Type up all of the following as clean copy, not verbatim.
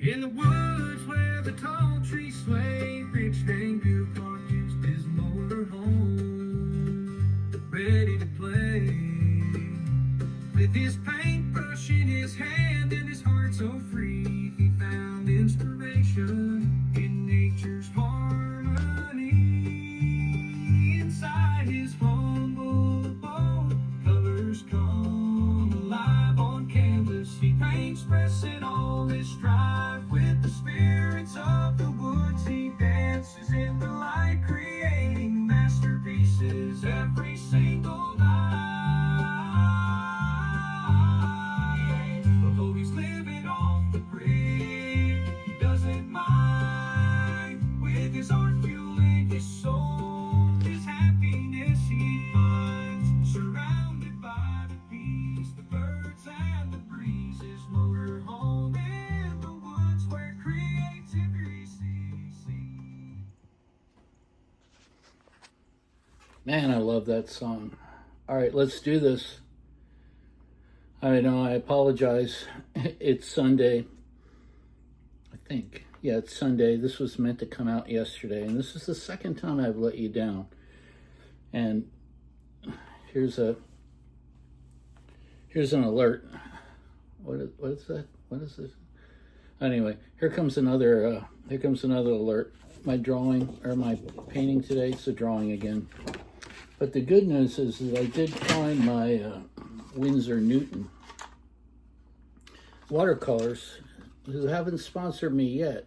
In the woods where the tall trees sway, Rich Dane Dupont used his motor home, ready to play. With his paintbrush in his hand and his heart so free, he found inspiration in nature's harmony. Inside his humble abode, colors come alive on canvas. He paints, expressing all his strife with the spirits of the woods. He dances in the light, creating masterpieces every single night. Although he's living off the grid, he doesn't mind. With his art fueling his soul, his happiness he finds, surrounded by the bees, the birds, and the breeze. His motor home in the woods where creativity sees. Man, I love that song. All right, let's do this. I know, I apologize. It's Sunday. I think. Yeah, it's Sunday. This was meant to come out yesterday, and this is the second time I've let you down. And here's an alert. What is that? What is this? Anyway, here comes another alert. My drawing, or my painting today, it's a drawing again. But the good news is that I did find my Winsor Newton watercolors, who haven't sponsored me yet,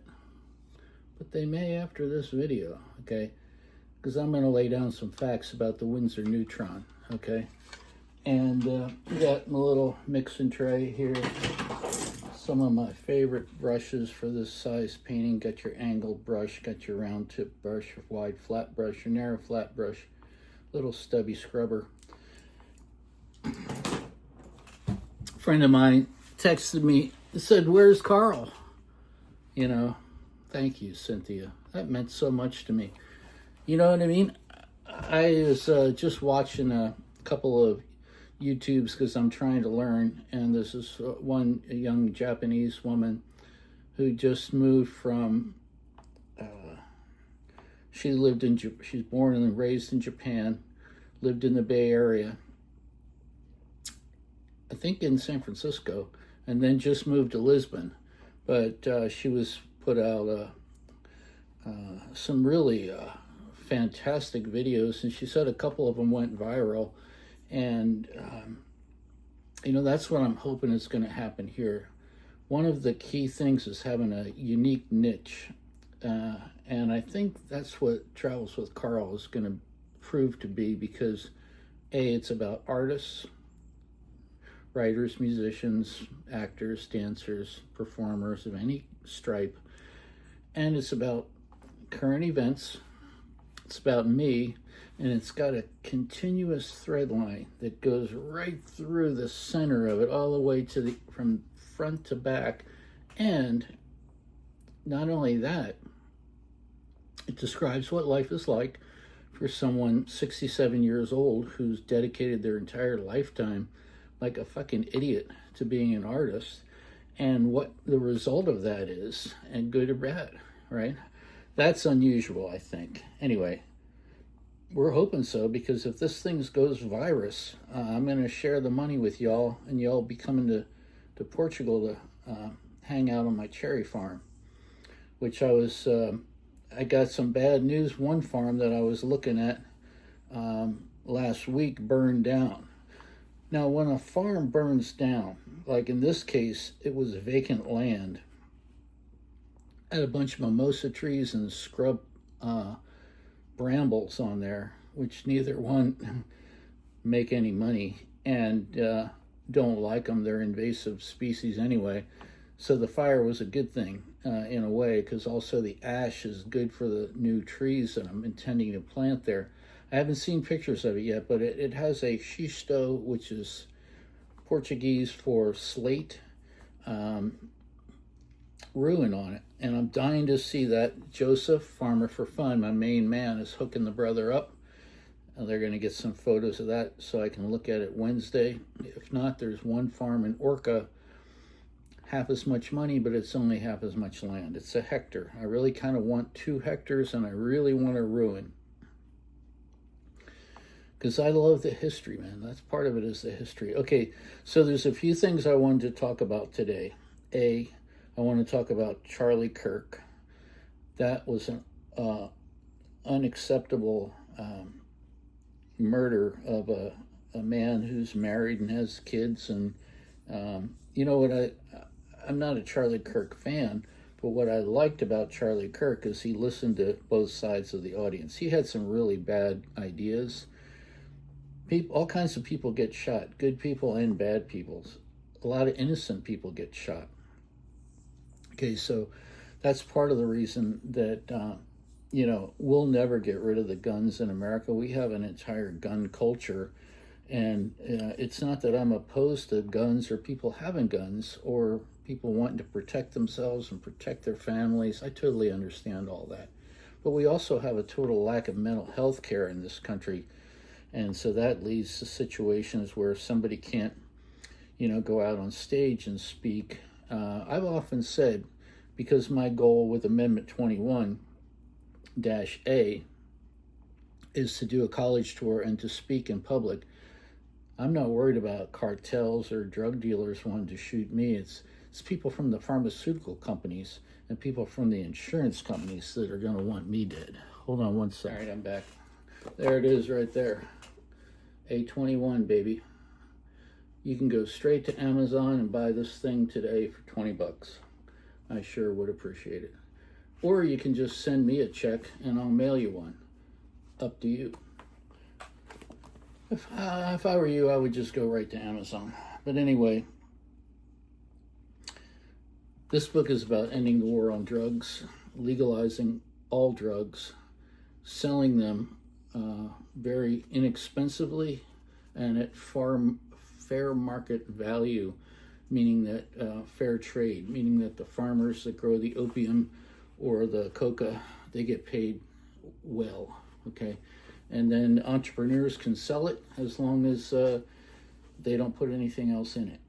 but they may after this video, okay? Because I'm going to lay down some facts about the Winsor Neutron, okay? And we got my little mixing tray here. Some of my favorite brushes for this size painting. Got your angled brush, got your round tip brush, your wide flat brush, your narrow flat brush, little stubby scrubber. A friend of mine texted me and said, "Where's Carl?" You know, thank you, Cynthia. That meant so much to me. You know what I mean? I was just watching a couple of YouTubes because I'm trying to learn, and this is a young Japanese woman who just moved from, she's born and raised in Japan, lived in the Bay Area, I think in San Francisco, and then just moved to Lisbon. But she was put out some really fantastic videos, and she said a couple of them went viral. And, you know, that's what I'm hoping is going to happen here. One of the key things is having a unique niche. And I think that's what Travels with Carl is going to prove to be, because A, it's about artists, writers, musicians, actors, dancers, performers of any stripe. And it's about current events. It's about me. And it's got a continuous thread line that goes right through the center of it, all the way to from front to back. And not only that, it describes what life is like for someone 67 years old who's dedicated their entire lifetime like a fucking idiot to being an artist, and what the result of that is, and good or bad, right? That's unusual, I think. Anyway, we're hoping so, because if this thing goes virus, I'm going to share the money with y'all, and y'all be coming to Portugal to hang out on my cherry farm, which I got some bad news. One farm that I was looking at last week burned down. Now, when a farm burns down, like in this case, it was vacant land, had a bunch of mimosa trees and scrub brambles on there, which neither one make any money and don't like them. They're invasive species anyway. So the fire was a good thing in a way, because also the ash is good for the new trees that I'm intending to plant there. I haven't seen pictures of it yet, but it has a xisto, which is Portuguese for slate, ruin on it. And I'm dying to see that. Joseph, Farmer for Fun, my main man, is hooking the brother up. And they're going to get some photos of that so I can look at it Wednesday. If not, there's one farm in Orca half as much money, but it's only half as much land. It's a hectare. I really kind of want 2 hectares, and I really want a ruin. Because I love the history, man. That's part of it, is the history. Okay, so there's a few things I wanted to talk about today. I want to talk about Charlie Kirk. That was an unacceptable murder of a man who's married and has kids. And you know what, I'm not a Charlie Kirk fan, but what I liked about Charlie Kirk is he listened to both sides of the audience. He had some really bad ideas. All kinds of people get shot, good people and bad people. A lot of innocent people get shot. Okay, so that's part of the reason that, we'll never get rid of the guns in America. We have an entire gun culture. And it's not that I'm opposed to guns or people having guns or people wanting to protect themselves and protect their families. I totally understand all that. But we also have a total lack of mental health care in this country. And so that leads to situations where somebody can't, go out on stage and speak. I've often said, because my goal with Amendment 21-A is to do a college tour and to speak in public, I'm not worried about cartels or drug dealers wanting to shoot me. It's people from the pharmaceutical companies and people from the insurance companies that are going to want me dead. Hold on one second. All right, I'm back. There it is right there. A21, baby. You can go straight to Amazon and buy this thing today for $20. I sure would appreciate it. Or you can just send me a check and I'll mail you one. Up to you. If I were you, I would just go right to Amazon. But anyway, this book is about ending the war on drugs, legalizing all drugs, selling them very inexpensively and at fair market value, meaning that fair trade, meaning that the farmers that grow the opium or the coca, they get paid well, okay? And then entrepreneurs can sell it as long as they don't put anything else in it.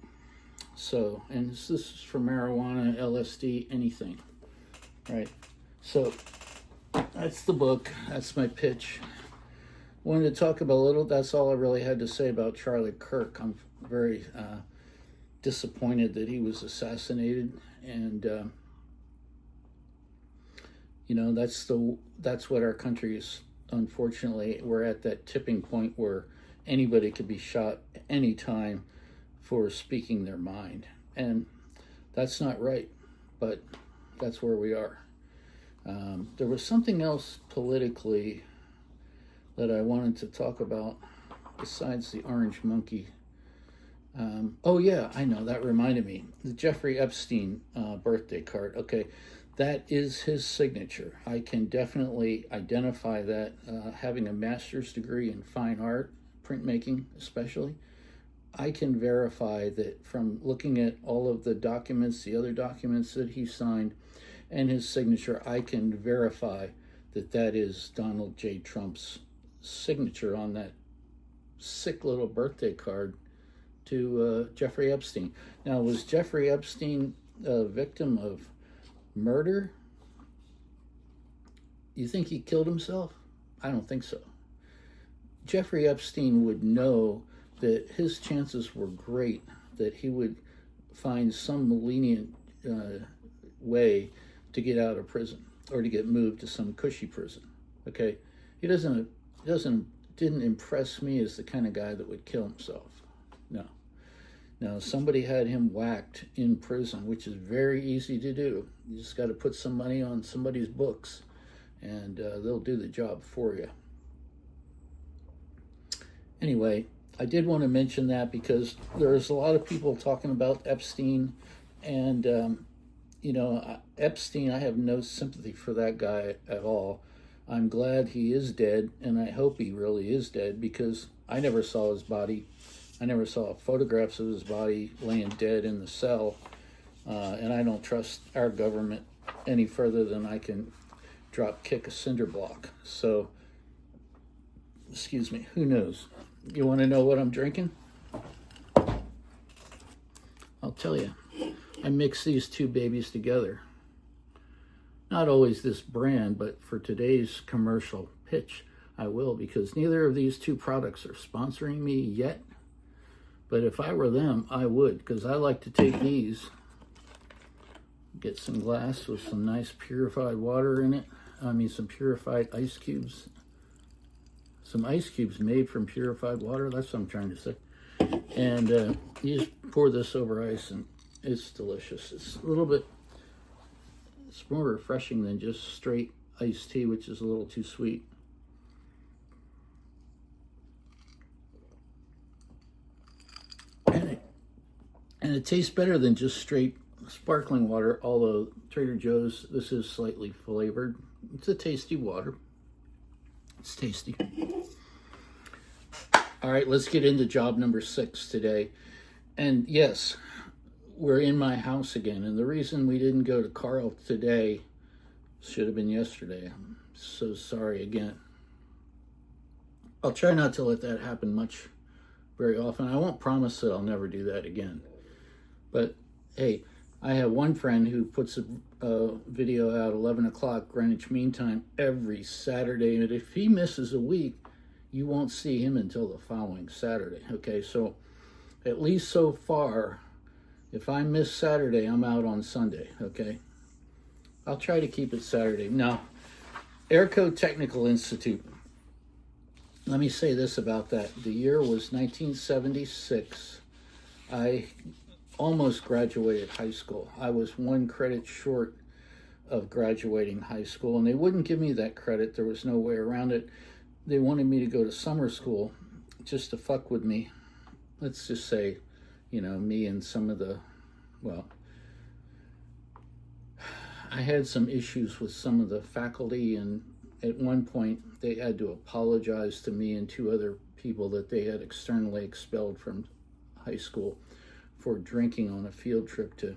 So, and this is for marijuana, LSD, anything, right? So that's the book. That's my pitch. Wanted to talk about a little. That's all I really had to say about Charlie Kirk. I'm very disappointed that he was assassinated, and that's what our country is. Unfortunately, we're at that tipping point where anybody could be shot anytime for speaking their mind. And that's not right, but that's where we are. There was something else politically that I wanted to talk about besides the orange monkey. Oh yeah, I know, that reminded me. The Jeffrey Epstein birthday card. Okay, that is his signature. I can definitely identify that, having a master's degree in fine art, printmaking especially. I can verify that from looking at all of the documents, the other documents that he signed, and his signature, I can verify that that is Donald J. Trump's signature on that sick little birthday card to Jeffrey Epstein. Now, was Jeffrey Epstein a victim of murder? You think he killed himself? I don't think so. Jeffrey Epstein would know that his chances were great that he would find some lenient way to get out of prison or to get moved to some cushy prison. Okay, didn't impress me as the kind of guy that would kill himself. No, somebody had him whacked in prison, which is very easy to do. You just got to put some money on somebody's books, and they'll do the job for you. Anyway, I did want to mention that because there's a lot of people talking about Epstein, and Epstein, I have no sympathy for that guy at all. I'm glad he is dead, and I hope he really is dead, because I never saw his body. I never saw photographs of his body laying dead in the cell, and I don't trust our government any further than I can kick a cinder block. So, excuse me, who knows? You want to know what I'm drinking? I'll tell you. I mix these two babies together. Not always this brand, but for today's commercial pitch, I will, because neither of these two products are sponsoring me yet. But if I were them, I would, because I like to take these, get some glass with some nice purified water in it. I mean, some purified ice cubes. Some ice cubes made from purified water. That's what I'm trying to say. And you just pour this over ice, and it's delicious. It's a little bit, it's more refreshing than just straight iced tea, which is a little too sweet. And it tastes better than just straight sparkling water, although Trader Joe's, this is slightly flavored. It's a tasty water. It's tasty. All right, let's get into job number 6 today. And yes, we're in my house again. And the reason we didn't go to Carl today, should have been yesterday. I'm so sorry again. I'll try not to let that happen very often. I won't promise that I'll never do that again. But hey, I have one friend who puts a video out 11 o'clock Greenwich Mean Time every Saturday. And if he misses a week, you won't see him until the following Saturday. Okay, so at least so far, if I miss Saturday, I'm out on Sunday. Okay, I'll try to keep it Saturday. Now, AIRCO Technical Institute. Let me say this about that. The year was 1976. I almost graduated high school. I was 1 credit short of graduating high school, and they wouldn't give me that credit. There was no way around it. They wanted me to go to summer school just to fuck with me. Let's just say, you know, me and some of the, well, I had some issues with some of the faculty, and at one point they had to apologize to me and 2 other people that they had externally expelled from high school for drinking on a field trip to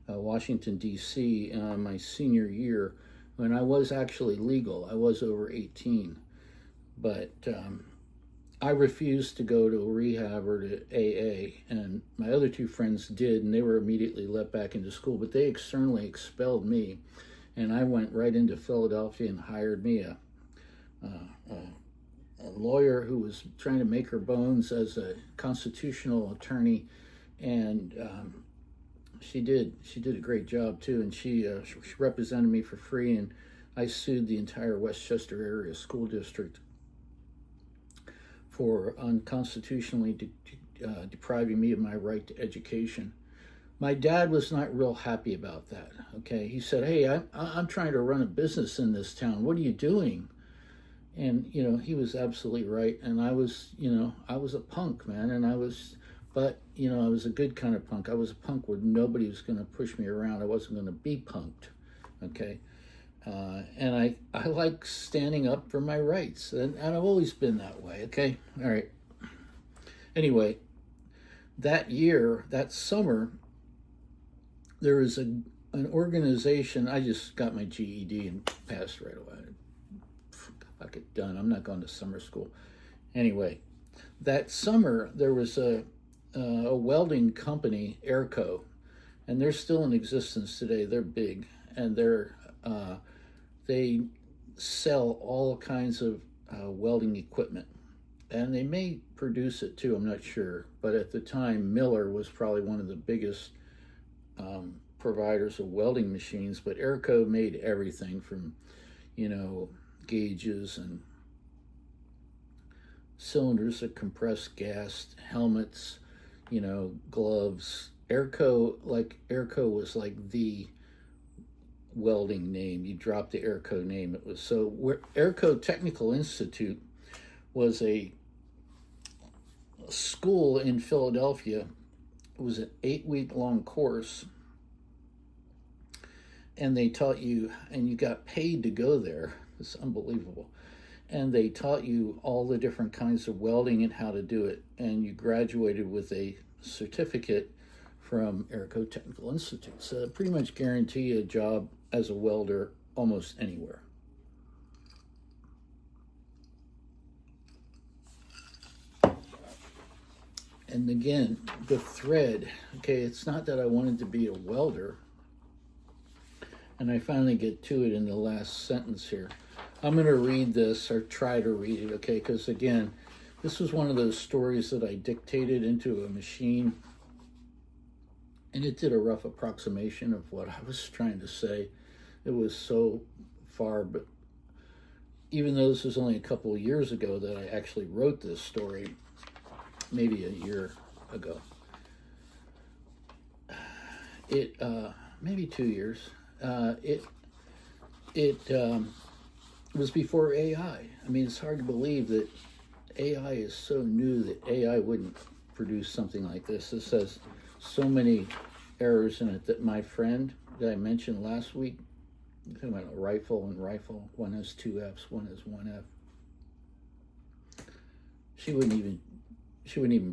Washington, D.C. My senior year, when I was actually legal. I was over 18. But I refused to go to a rehab or to AA, and my other 2 friends did, and they were immediately let back into school, but they externally expelled me, and I went right into Philadelphia and hired me a lawyer who was trying to make her bones as a constitutional attorney, and she did a great job too, and she represented me for free, and I sued the entire Westchester area school district for unconstitutionally depriving me of my right to education. My dad was not real happy about that. Okay, he said, "Hey, I'm trying to run a business in this town. What are you doing?" And, you know, he was absolutely right. And I was, you know, I was a punk, man. And I was, but, you know, I was a good kind of punk. I was a punk where nobody was going to push me around. I wasn't going to be punked, okay? And I like standing up for my rights. And I've always been that way, okay? All right. Anyway, that year, that summer, there was an organization. I just got my GED and passed right away. Fuck it, done. I'm not going to summer school. Anyway, that summer there was a welding company, AIRCO, and they're still in existence today. They're big, and they sell all kinds of welding equipment, and they may produce it too. I'm not sure, but at the time, Miller was probably one of the biggest providers of welding machines. But AIRCO made everything from, you know, gauges and cylinders of compressed gas, helmets, you know, gloves. AIRCO was like the welding name. You dropped the AIRCO name. It was so. AIRCO Technical Institute was a school in Philadelphia. It was an 8-week-long course, and they taught you, and you got paid to go there. It's unbelievable. And they taught you all the different kinds of welding and how to do it. And you graduated with a certificate from AIRCO Technical Institute. So pretty much guarantee you a job as a welder almost anywhere. And again, the thread, okay, it's not that I wanted to be a welder. And I finally get to it in the last sentence here. I'm going to read this, or try to read it, okay? Because again, this was one of those stories that I dictated into a machine, and it did a rough approximation of what I was trying to say. It was so far, but even though this was only a couple of years ago that I actually wrote this story, maybe a year ago, it maybe 2 years. It was before AI. I mean, it's hard to believe that AI is so new that AI wouldn't produce something like this. This has so many errors in it that my friend that I mentioned last week, talking about a rifle and rifle, one has 2 Fs, one has 1 F. She wouldn't even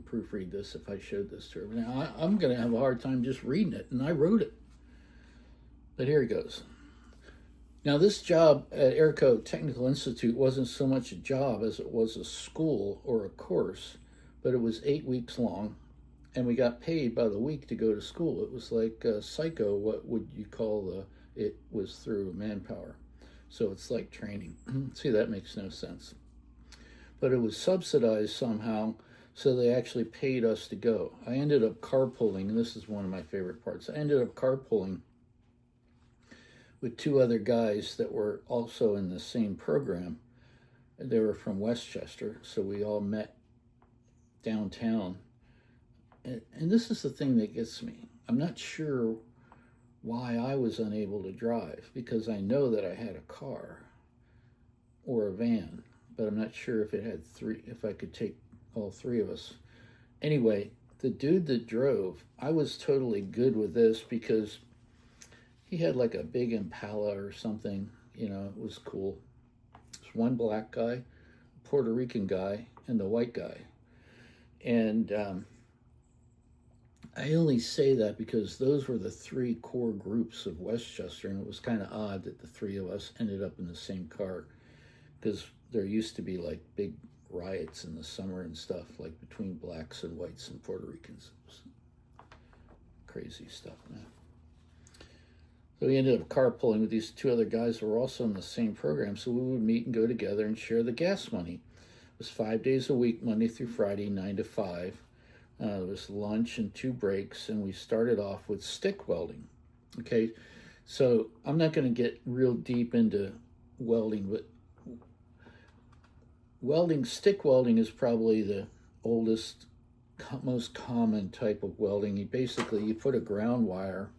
proofread this if I showed this to her. Now, I'm going to have a hard time just reading it, and I wrote it. But here it goes. Now, this job at AIRCO Technical Institute wasn't so much a job as it was a school or a course, but it was 8 weeks long, and we got paid by the week to go to school. It was like psycho, what would you call it was through manpower. So it's like training. See, that makes no sense. But it was subsidized somehow, so they actually paid us to go. I ended up carpooling, and this is one of my favorite parts. I ended up carpooling with 2 other guys that were also in the same program. They were from Westchester, so we all met downtown. And this is the thing that gets me. I'm not sure why I was unable to drive, because I know that I had a car or a van, but I'm not sure if it had 3, if I could take all 3 of us. Anyway, the dude that drove, I was totally good with this because he had like a big Impala or something, you know, it was cool. There's one black guy, a Puerto Rican guy, and the white guy. And I only say that because those were the 3 core groups of Westchester, and it was kind of odd that the 3 of us ended up in the same car, because there used to be like big riots in the summer and stuff, like between blacks and whites and Puerto Ricans. It was crazy stuff, man. So we ended up carpooling with these 2 other guys who were also in the same program, so we would meet and go together and share the gas money. It was 5 days a week, Monday through Friday, 9 to 5. There was lunch and 2 breaks, and we started off with stick welding. Okay, so I'm not going to get real deep into welding, but stick welding is probably the oldest, most common type of welding. You put a ground wire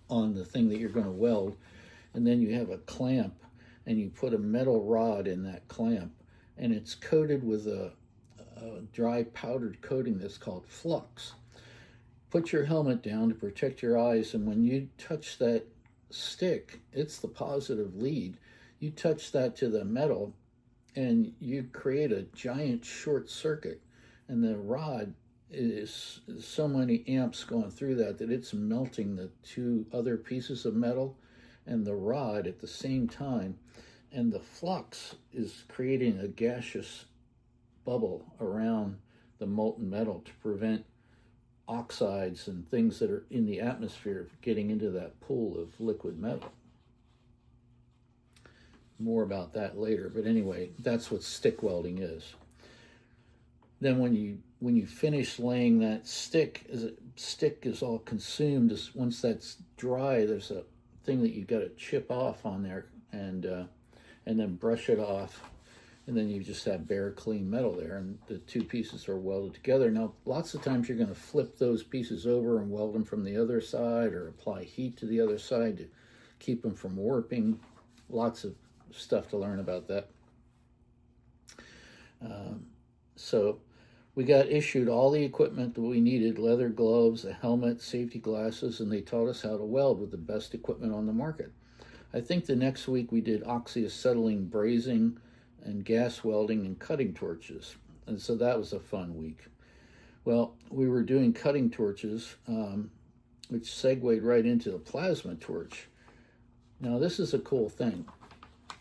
on the thing that you're going to weld, and then you have a clamp, and you put a metal rod in that clamp, and it's coated with a dry powdered coating that's called flux. Put your helmet down to protect your eyes, and when you touch that stick, it's the positive lead. You touch that to the metal, and you create a giant short circuit, and the rod is so many amps going through that it's melting the 2 other pieces of metal and the rod at the same time, and the flux is creating a gaseous bubble around the molten metal to prevent oxides and things that are in the atmosphere getting into that pool of liquid metal. More about that later, but anyway, that's what stick welding is. Then when you finish laying that stick is all consumed. Once that's dry, there's a thing that you got to chip off on there, and then brush it off, and then you just have bare clean metal there, and the 2 pieces are welded together. Now, lots of times you're going to flip those pieces over and weld them from the other side, or apply heat to the other side to keep them from warping. Lots of stuff to learn about that. So we got issued all the equipment that we needed: leather gloves, a helmet, safety glasses, and they taught us how to weld with the best equipment on the market. I think the next week we did oxyacetylene brazing and gas welding and cutting torches. And so that was a fun week. Well, we were doing cutting torches, which segued right into the plasma torch. Now, this is a cool thing.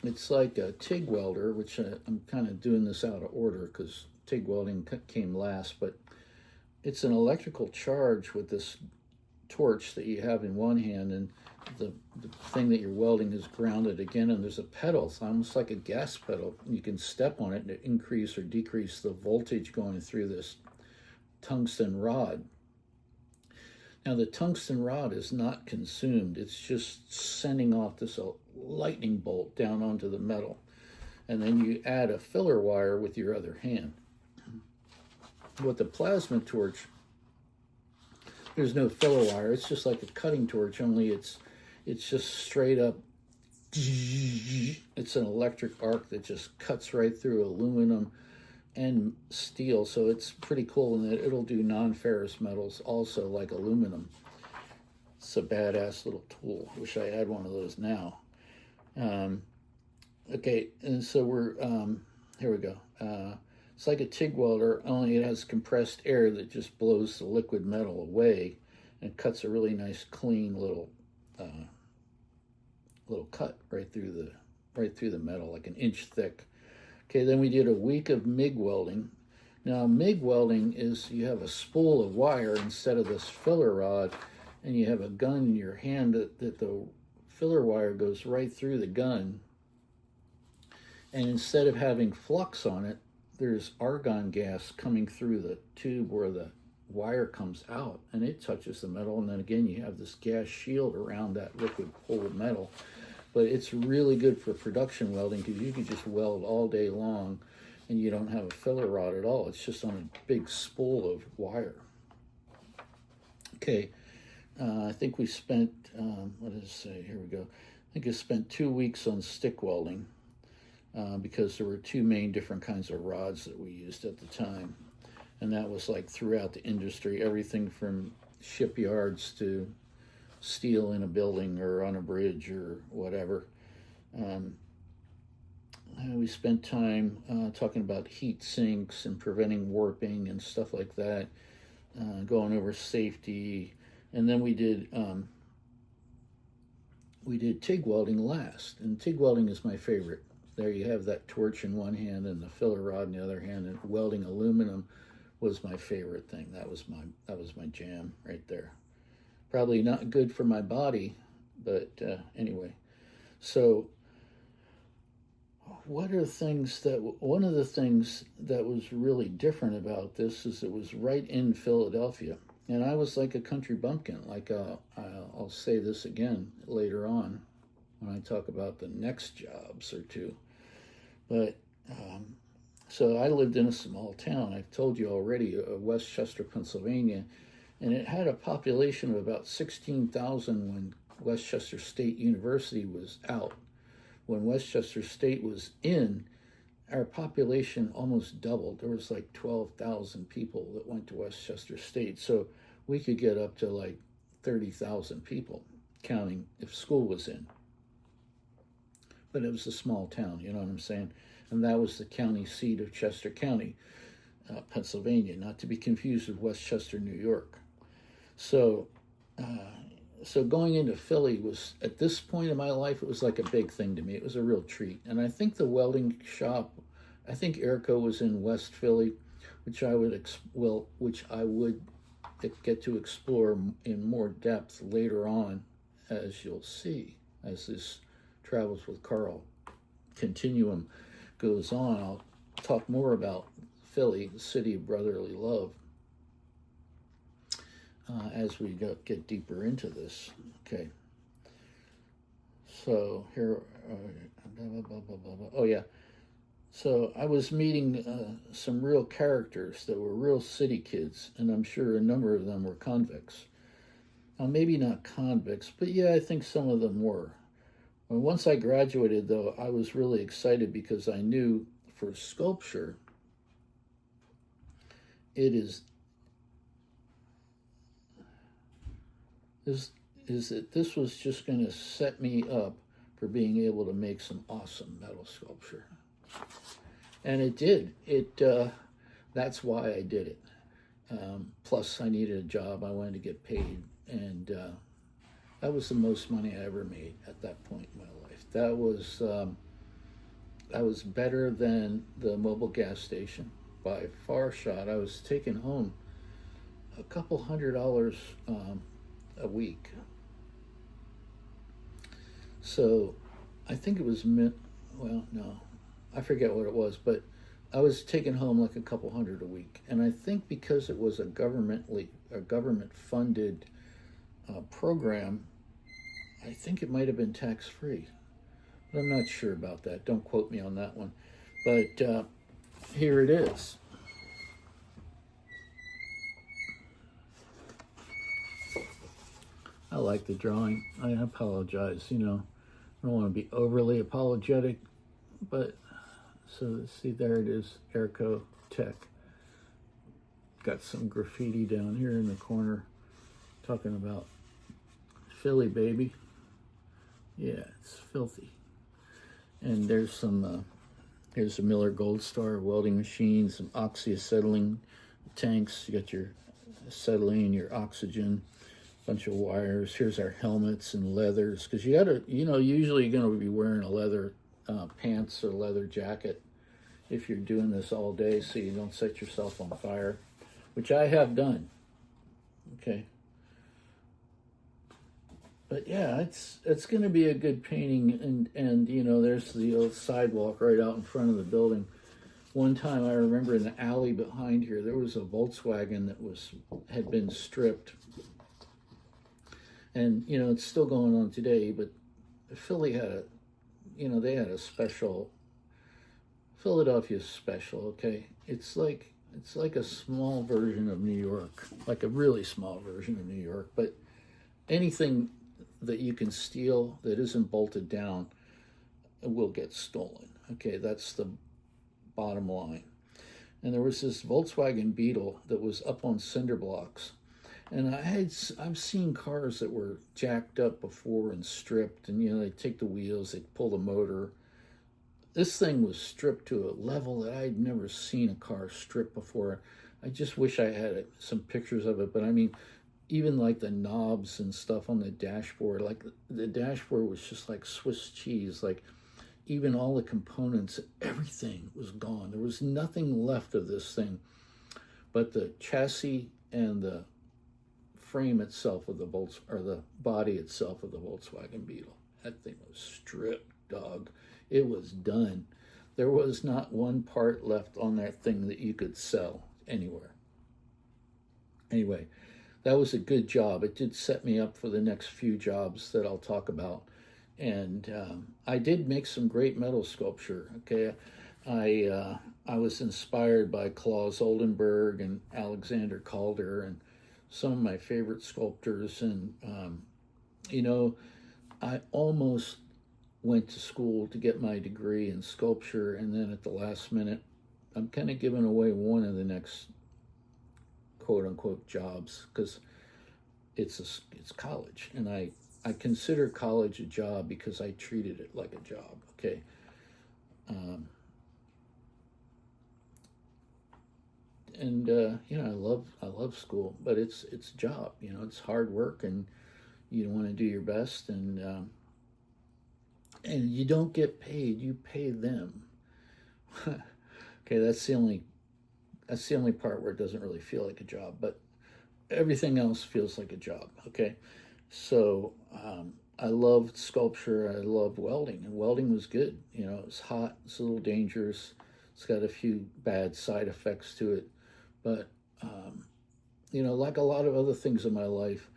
It's like a TIG welder, which I'm kind of doing this out of order because TIG welding came last, but it's an electrical charge with this torch that you have in one hand, and the thing that you're welding is grounded again, and there's a pedal. It's almost like a gas pedal. You can step on it to increase or decrease the voltage going through this tungsten rod. Now the tungsten rod is not consumed. It's just sending off this lightning bolt down onto the metal. And then you add a filler wire with your other hand. With the plasma torch, there's no filler wire. It's just like a cutting torch, only it's just straight up. It's an electric arc that just cuts right through aluminum and steel. So it's pretty cool in that it'll do non-ferrous metals also, like aluminum. It's a badass little tool. Wish I had one of those now. Okay, and so we're, here we go. It's like a TIG welder, only it has compressed air that just blows the liquid metal away and cuts a really nice, clean little cut right through the metal, like an inch thick. Okay, then we did a week of MIG welding. Now, MIG welding is you have a spool of wire instead of this filler rod, and you have a gun in your hand that the filler wire goes right through the gun. And instead of having flux on it, there's argon gas coming through the tube where the wire comes out, and it touches the metal, and then again you have this gas shield around that liquid pulled metal. But it's really good for production welding because you can just weld all day long and you don't have a filler rod at all. It's just on a big spool of wire. Okay, I think we spent, what does it say? Here we go. I think I spent 2 weeks on stick welding because there were two main different kinds of rods that we used at the time. And that was like throughout the industry, everything from shipyards to steel in a building or on a bridge or whatever. We spent time talking about heat sinks and preventing warping and stuff like that, going over safety, and then we did TIG welding last. And TIG welding is my favorite. There you have that torch in one hand and the filler rod in the other hand, and welding aluminum was my favorite thing. That was my jam right there. Probably not good for my body, but anyway. So one of the things that was really different about this is it was right in Philadelphia. And I was like a country bumpkin. Like I'll say this again later on when I talk about the next jobs or two. But so I lived in a small town. I've told you already, Westchester, Pennsylvania. And it had a population of about 16,000 when Westchester State University was out. When Westchester State was in, our population almost doubled. There was like 12,000 people that went to Westchester State. So we could get up to like 30,000 people, counting if school was in. But it was a small town, you know what I'm saying? And that was the county seat of Chester County, Pennsylvania, not to be confused with Westchester, New York. So going into Philly was, at this point in my life, it was like a big thing to me. It was a real treat. And I think the welding shop, I think AIRCO was in West Philly, which I would get to explore in more depth later on, as you'll see, as this Travels with Carl continuum goes on. I'll talk more about Philly, the city of brotherly love, as we get deeper into this. Okay. So here, oh yeah. So I was meeting some real characters that were real city kids, and I'm sure a number of them were convicts. Now, maybe not convicts, but yeah, I think some of them were. Well, once I graduated, though, I was really excited because I knew for sculpture, is that this was just going to set me up for being able to make some awesome metal sculpture. And it did. That's why I did it. Plus, I needed a job. I wanted to get paid. And that was the most money I ever made at that point in my life. That was better than the mobile gas station by far shot. I was taking home a couple $100 a week. So I think it was well, no, I forget what it was, but I was taking home like a couple hundred a week, and I think because it was a government funded program, I think it might have been tax free, but I'm not sure about that. Don't quote me on that one. But here it is. I like the drawing. I apologize. I don't want to be overly apologetic, but so see, there it is, AIRCO Tech. Got some graffiti down here in the corner talking about Philly, baby. Yeah, it's filthy. And there's some, here's a Miller Gold Star welding machine, some oxyacetylene tanks. You got your acetylene, your oxygen, bunch of wires. Here's our helmets and leathers, because you gotta, usually you're gonna be wearing a leather pants or leather jacket if you're doing this all day, so you don't set yourself on fire, which I have done. Okay. But yeah, it's going to be a good painting, and there's the old sidewalk right out in front of the building. One time I remember in the alley behind here, there was a Volkswagen that had been stripped, and it's still going on today. But Philly had they had a special, Philadelphia special. Okay, it's like a small version of New York, like a really small version of New York, but anything that you can steal that isn't bolted down will get stolen. Okay, that's the bottom line. And there was this Volkswagen Beetle that was up on cinder blocks, and I've seen cars that were jacked up before and stripped, and they take the wheels, they pull the motor. This thing was stripped to a level that I'd never seen a car stripped before. I just wish I had some pictures of it, but I mean, even like the knobs and stuff on the dashboard, like the dashboard was just like Swiss cheese. Like even all the components, everything was gone. There was nothing left of this thing but the chassis and the frame itself of the body itself of the Volkswagen Beetle. That thing was stripped, dog. It was done. There was not one part left on that thing that you could sell anywhere. Anyway, that was a good job. It did set me up for the next few jobs that I'll talk about. And I did make some great metal sculpture. Okay, I was inspired by Claus Oldenburg and Alexander Calder and some of my favorite sculptors. And I almost went to school to get my degree in sculpture, and then at the last minute, I'm kind of giving away one of the next quote unquote jobs, because it's college, and I consider college a job because I treated it like a job. Okay. I love school, but it's a job. It's hard work, and you want to do your best, and you don't get paid. You pay them. Okay, that's the only part where it doesn't really feel like a job, but everything else feels like a job. Okay, so I loved sculpture. I loved welding, and welding was good. It's hot. It's a little dangerous. It's got a few bad side effects to it, but like a lot of other things in my life,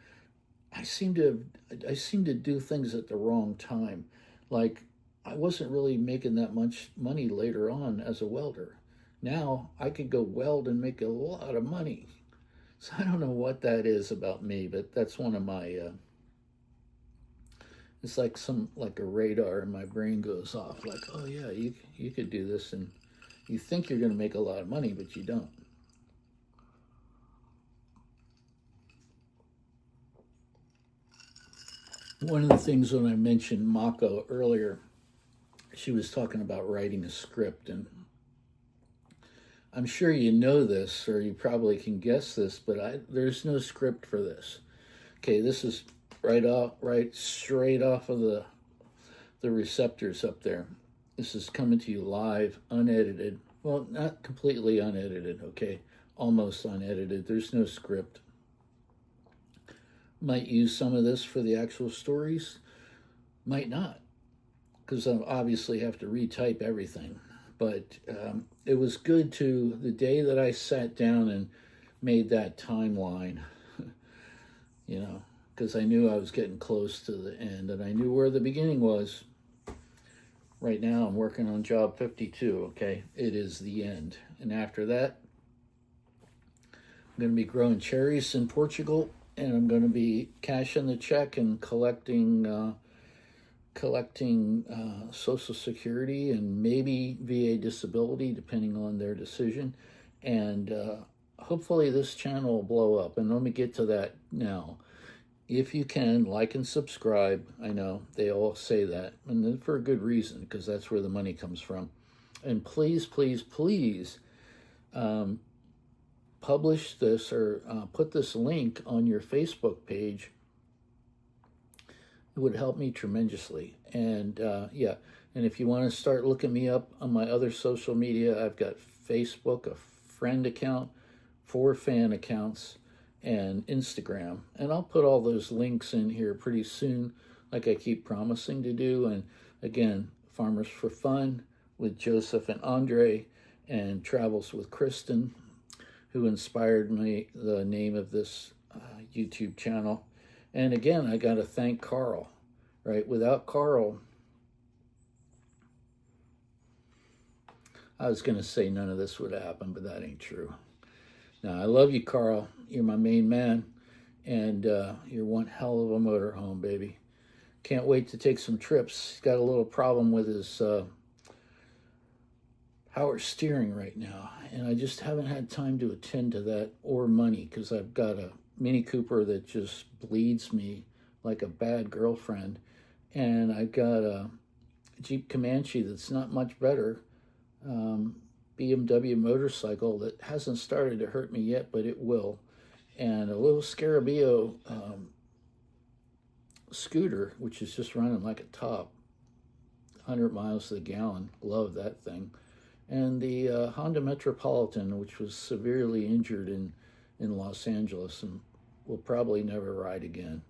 I seem to do things at the wrong time. Like, I wasn't really making that much money later on as a welder. Now I could go weld and make a lot of money. So I don't know what that is about me, but that's one of my, it's like a radar in my brain goes off. Like, oh yeah, you could do this, and you think you're going to make a lot of money, but you don't. One of the things when I mentioned Mako earlier, she was talking about writing a script, and I'm sure you know this, or you probably can guess this, but there's no script for this. Okay, this is right straight off of the receptors up there. This is coming to you live, unedited. Well, not completely unedited, okay? Almost unedited. There's no script. Might use some of this for the actual stories, might not, because I obviously have to retype everything. But it was good to, the day that I sat down and made that timeline, you know, because I knew I was getting close to the end, and I knew where the beginning was. Right now I'm working on job 52, okay? It is the end. And after that, I'm going to be growing cherries in Portugal, and I'm going to be cashing the check and collecting Social Security and maybe VA disability, depending on their decision. And hopefully this channel will blow up. And let me get to that now. If you can, like and subscribe. I know they all say that, and for a good reason, because that's where the money comes from. And please, please, please publish this, or put this link on your Facebook page. It would help me tremendously. And yeah, and if you want to start looking me up on my other social media, I've got Facebook, a friend account, 4 fan accounts, and Instagram. And I'll put all those links in here pretty soon, like I keep promising to do. And again, Farmers for Fun with Joseph and Andre, and Travels with Kristen, who inspired me, the name of this YouTube channel. And again, I got to thank Carl, right? Without Carl, I was going to say none of this would happen, but that ain't true. Now, I love you, Carl. You're my main man, and you're one hell of a motorhome, baby. Can't wait to take some trips. He's got a little problem with his power steering right now, and I just haven't had time to attend to that, or money, because I've got a Mini Cooper that just bleeds me like a bad girlfriend, and I've got a Jeep Comanche that's not much better, BMW motorcycle that hasn't started to hurt me yet, but it will, and a little Scarabeo scooter, which is just running like a top, 100 miles to the gallon. Love that thing. And the Honda Metropolitan, which was severely injured in Los Angeles and will probably never ride again.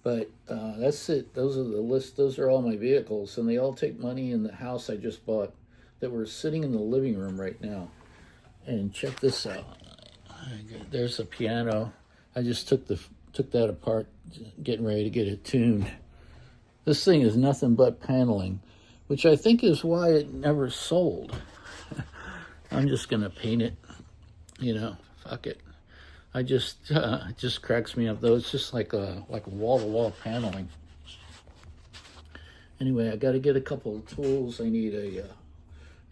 But that's it. Those are the list. Those are all my vehicles, and they all take money in the house I just bought that we're sitting in the living room right now. And check this out. There's a piano. I just took that apart, getting ready to get it tuned. This thing is nothing but paneling, which I think is why it never sold. I'm just gonna paint it, fuck it. It just cracks me up though. It's just like wall-to-wall paneling. Anyway, I got to get a couple of tools. I need a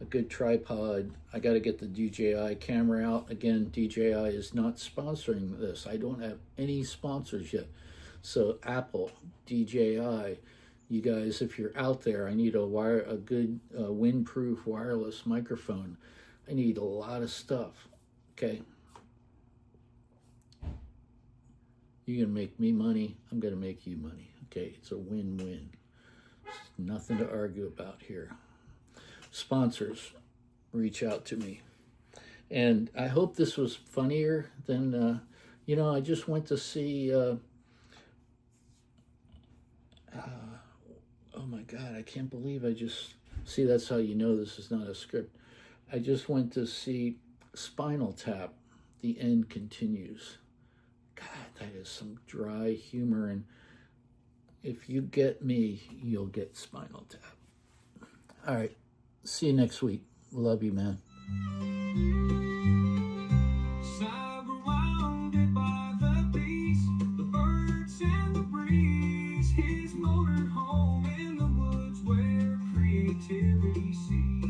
good tripod. I got to get the DJI camera out. Again, DJI is not sponsoring this. I don't have any sponsors yet. So Apple, DJI, you guys, if you're out there, I need a good windproof wireless microphone. I need a lot of stuff. Okay. You're going to make me money. I'm going to make you money. Okay. It's a win-win. Nothing to argue about here. Sponsors, reach out to me. And I hope this was funnier than, I just went to see, oh my God, I can't believe see, that's how you know this is not a script. I just went to see Spinal Tap, The End Continues. God, that is some dry humor, and if you get me, you'll get Spinal Tap. All right, see you next week. Love you, man. Surrounded by the beast, the birds and the breeze, his motor home in the woods where creativity sees.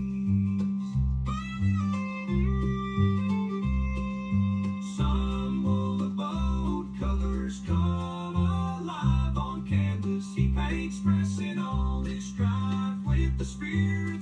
Some will abode, colors come alive on canvas. He paints, expressing all his strife with the spirit.